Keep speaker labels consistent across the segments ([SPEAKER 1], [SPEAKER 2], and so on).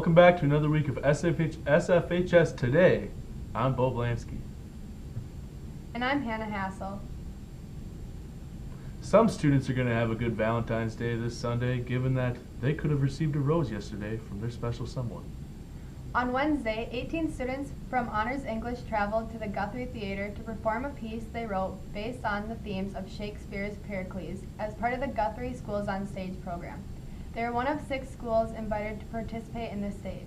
[SPEAKER 1] Welcome back to another week of SFHS Today. I'm Bo Blansky.
[SPEAKER 2] And I'm Hannah Hassel.
[SPEAKER 1] Some students are going to have a good Valentine's Day this Sunday, given that they could have received a rose yesterday from their special someone.
[SPEAKER 2] On Wednesday, 18 students from Honors English traveled to the Guthrie Theater to perform a piece they wrote based on the themes of Shakespeare's Pericles as part of the Guthrie Schools on Stage program. They are one of 6 schools invited to participate in this stage.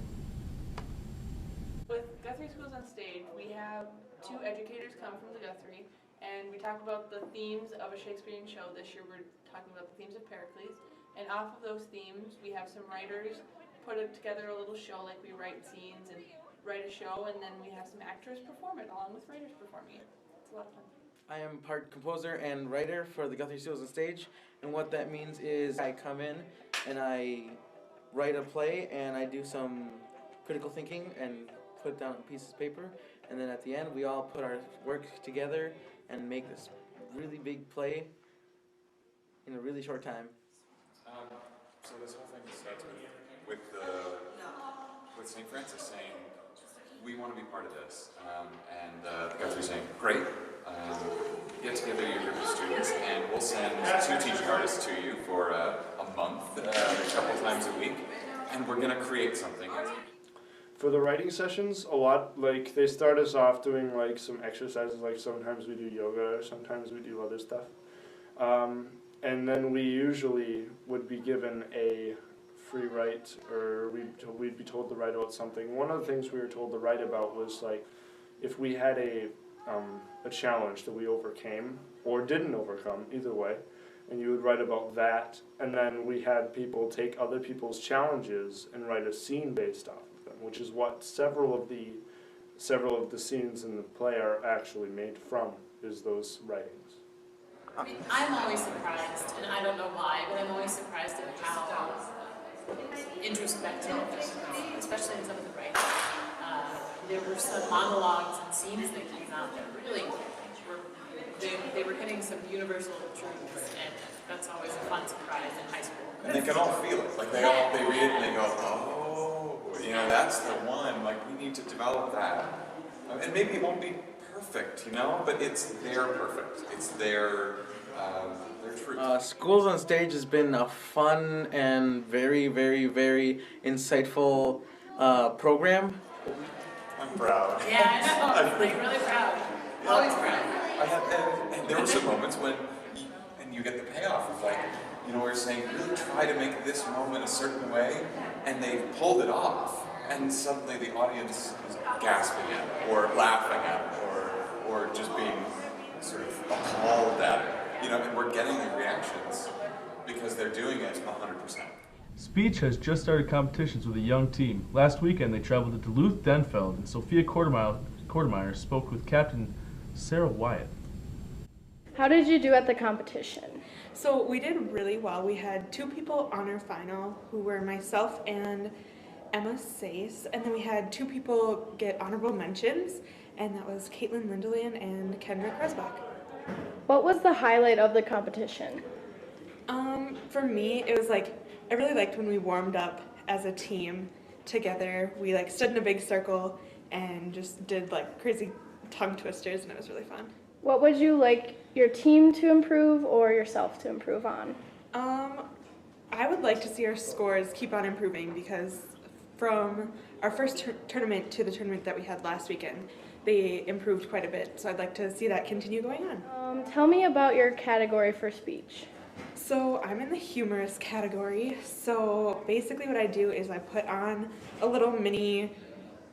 [SPEAKER 3] With Guthrie Schools on Stage, we have 2 educators come from the Guthrie, and we talk about the themes of a Shakespearean show. This year we're talking about the themes of Pericles, and off of those themes we have some writers put together a little show, like we write scenes and write a show, and then we have some actors perform it along with writers performing it. It's a lot of fun.
[SPEAKER 4] I am part composer and writer for the Guthrie Schools on Stage, and what that means is I come in and I write a play and I do some critical thinking and put down a piece of paper, and then at the end we all put our work together and make this really big play in a really short time.
[SPEAKER 5] So this whole thing starts with St. Francis saying, we want to be part of this, and the Guthrie saying, great, get together your group of students and we'll send 2 teaching artists to you for a month, a couple times a week, and we're going to create something.
[SPEAKER 6] For the writing sessions, a lot, like, they start us off doing, like, some exercises, like sometimes we do yoga, or sometimes we do other stuff. And then we usually would be given a free write, or we'd be told to write about something. One of the things we were told to write about was, like, if we had a challenge that we overcame, or didn't overcome, either way, and you would write about that, and then we had people take other people's challenges and write a scene based off of them, which is what several of the scenes in the play are actually made from, is those writings.
[SPEAKER 7] I mean, I'm always surprised, and I don't know why, but I'm always surprised at how introspective, especially in some of the writing. There were some monologues and scenes that came out that really they were hitting some universal truths, and that's always a fun surprise in high school.
[SPEAKER 5] And they can all feel it, like they read it and they go, oh, you know, that's the one, like we need to develop that. And maybe it won't be perfect, you know, but it's their perfect. It's their truth.
[SPEAKER 4] Schools on Stage has been a fun and very, very, very insightful program.
[SPEAKER 5] I'm proud.
[SPEAKER 7] Yeah, I know. Like, really proud. Always proud.
[SPEAKER 5] And there were some moments when you get the payoff of, like, you know, we're saying, really try to make this moment a certain way, and they pulled it off, and suddenly the audience is gasping at it, or laughing at it, or just being sort of appalled at it, you know, and we're getting the reactions because they're doing it 100%.
[SPEAKER 1] Speech has just started competitions with a young team. Last weekend they traveled to Duluth, Denfeld, and Sophia Quartermeyer spoke with Captain Sarah Wyatt.
[SPEAKER 8] How did you do at the competition?
[SPEAKER 9] So we did really well. We had 2 people on our final, who were myself and Emma Sfhs, and then we had 2 people get honorable mentions, and that was Caitlin Lindeland and Kendra Kresbach.
[SPEAKER 8] What was the highlight of the competition?
[SPEAKER 9] For me, it was like, I really liked when we warmed up as a team together. We like stood in a big circle and just did like crazy tongue twisters, and it was really fun.
[SPEAKER 8] What would you like your team to improve or yourself to improve on?
[SPEAKER 9] I would like to see our scores keep on improving, because from our first tournament to the tournament that we had last weekend, they improved quite a bit. So I'd like to see that continue going on.
[SPEAKER 8] Tell me about your category for speech.
[SPEAKER 9] So I'm in the humorous category. So basically what I do is I put on a little mini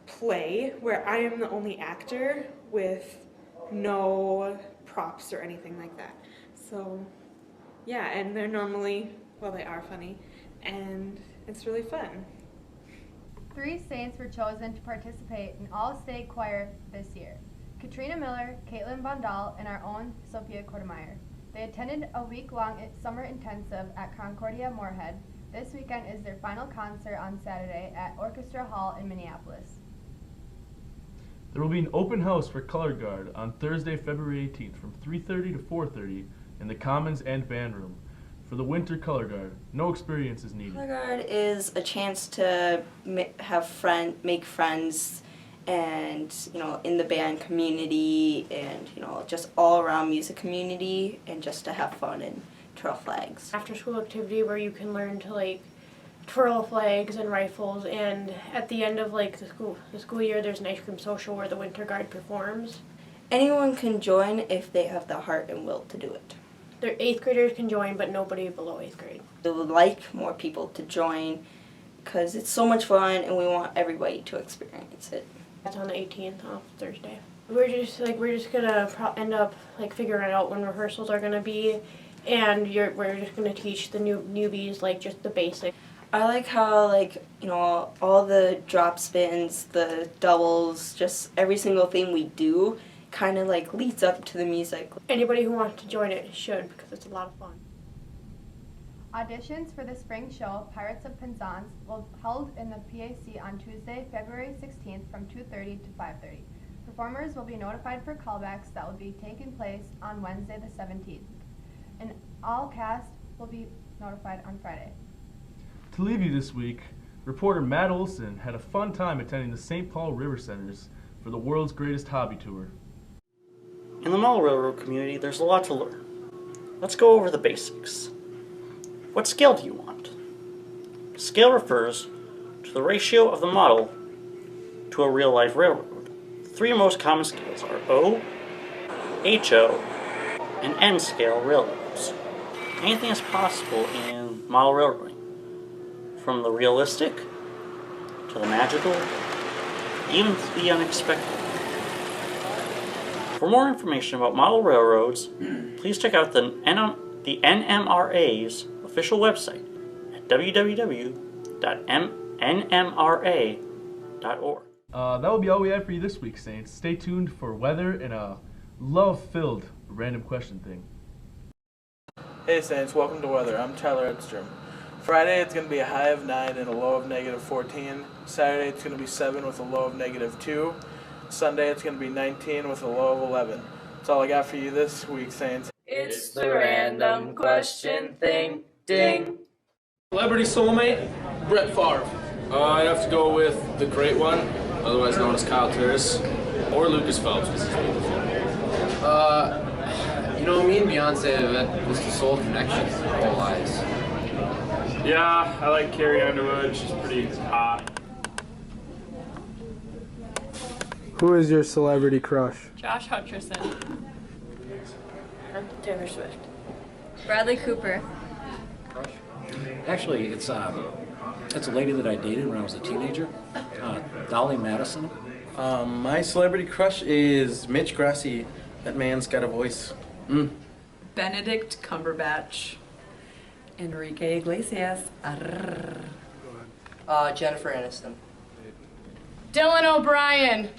[SPEAKER 9] play where I am the only actor with no props or anything like that. So yeah, and they're normally, well, they are funny, and it's really fun.
[SPEAKER 2] 3 saints were chosen to participate in all-state choir this year: Katrina Miller, Caitlin Bondal, and our own Sophia Quartermeyer. They attended a week-long summer intensive at Concordia Moorhead. This weekend is their final concert on Saturday at Orchestra Hall in Minneapolis.
[SPEAKER 1] There will be an open house for Color Guard on Thursday, February 18th from 3:30 to 4:30 in the Commons and Band Room. For the winter color guard, no experience is needed.
[SPEAKER 10] Color guard is a chance to make friends, and in the band community, and just all around music community, and just to have fun and twirl flags.
[SPEAKER 11] After school activity where you can learn to twirl flags and rifles, and at the end of the school year there's an ice cream social where the winter guard performs.
[SPEAKER 10] Anyone can join if they have the heart and will to do it.
[SPEAKER 11] Their 8th graders can join, but nobody below 8th grade.
[SPEAKER 10] We would like more people to join because it's so much fun and we want everybody to experience it.
[SPEAKER 11] That's on the 18th, Thursday. We're just gonna end up figuring out when rehearsals are gonna be, and we're just gonna teach the newbies just the basics.
[SPEAKER 10] I like how all the drop spins, the doubles, just every single thing we do kind of leads up to the music.
[SPEAKER 11] Anybody who wants to join it should, because it's a lot of fun.
[SPEAKER 2] Auditions for the spring show, Pirates of Penzance, will be held in the PAC on Tuesday, February 16th from 2:30 to 5:30. Performers will be notified for callbacks that will be taking place on Wednesday the 17th. And all cast will be notified on Friday.
[SPEAKER 1] To leave you this week, reporter Matt Olson had a fun time attending the St. Paul River Centers for the World's Greatest Hobby Tour.
[SPEAKER 12] In the model railroad community, there's a lot to learn. Let's go over the basics. What scale do you want? Scale refers to the ratio of the model to a real-life railroad. The 3 most common scales are O, HO, and N scale railroads. Anything is possible in model railroading, from the realistic to the magical, even to the unexpected. For more information about model railroads, please check out the NMRA's official website at www.nmra.org.
[SPEAKER 1] That will be all we have for you this week, Saints. Stay tuned for weather and a love-filled random question thing.
[SPEAKER 13] Hey Saints, welcome to weather. I'm Tyler Edstrom. Friday it's going to be a high of 9 and a low of -14. Saturday it's going to be 7 with a low of -2. Sunday it's going to be 19 with a low of 11. That's all I got for you this week, Saints.
[SPEAKER 14] It's the random question thing. Ding.
[SPEAKER 15] Celebrity soulmate, Brett Favre. I'd have to go with the great one, otherwise known as Kyle Turris, or Lucas Phelps, because he's beautiful.
[SPEAKER 16] Me and Beyonce have just a soul connection our whole lives.
[SPEAKER 6] Yeah, I like Carrie Underwood. She's pretty hot.
[SPEAKER 17] Who is your celebrity crush?
[SPEAKER 18] Josh Hutcherson.
[SPEAKER 11] Taylor Swift.
[SPEAKER 18] Bradley Cooper.
[SPEAKER 19] Actually, it's a lady that I dated when I was a teenager, Dolly Madison.
[SPEAKER 4] My celebrity crush is Mitch Grassi. That man's got a voice.
[SPEAKER 18] Benedict Cumberbatch.
[SPEAKER 14] Enrique Iglesias.
[SPEAKER 16] Jennifer Aniston.
[SPEAKER 18] Dylan O'Brien.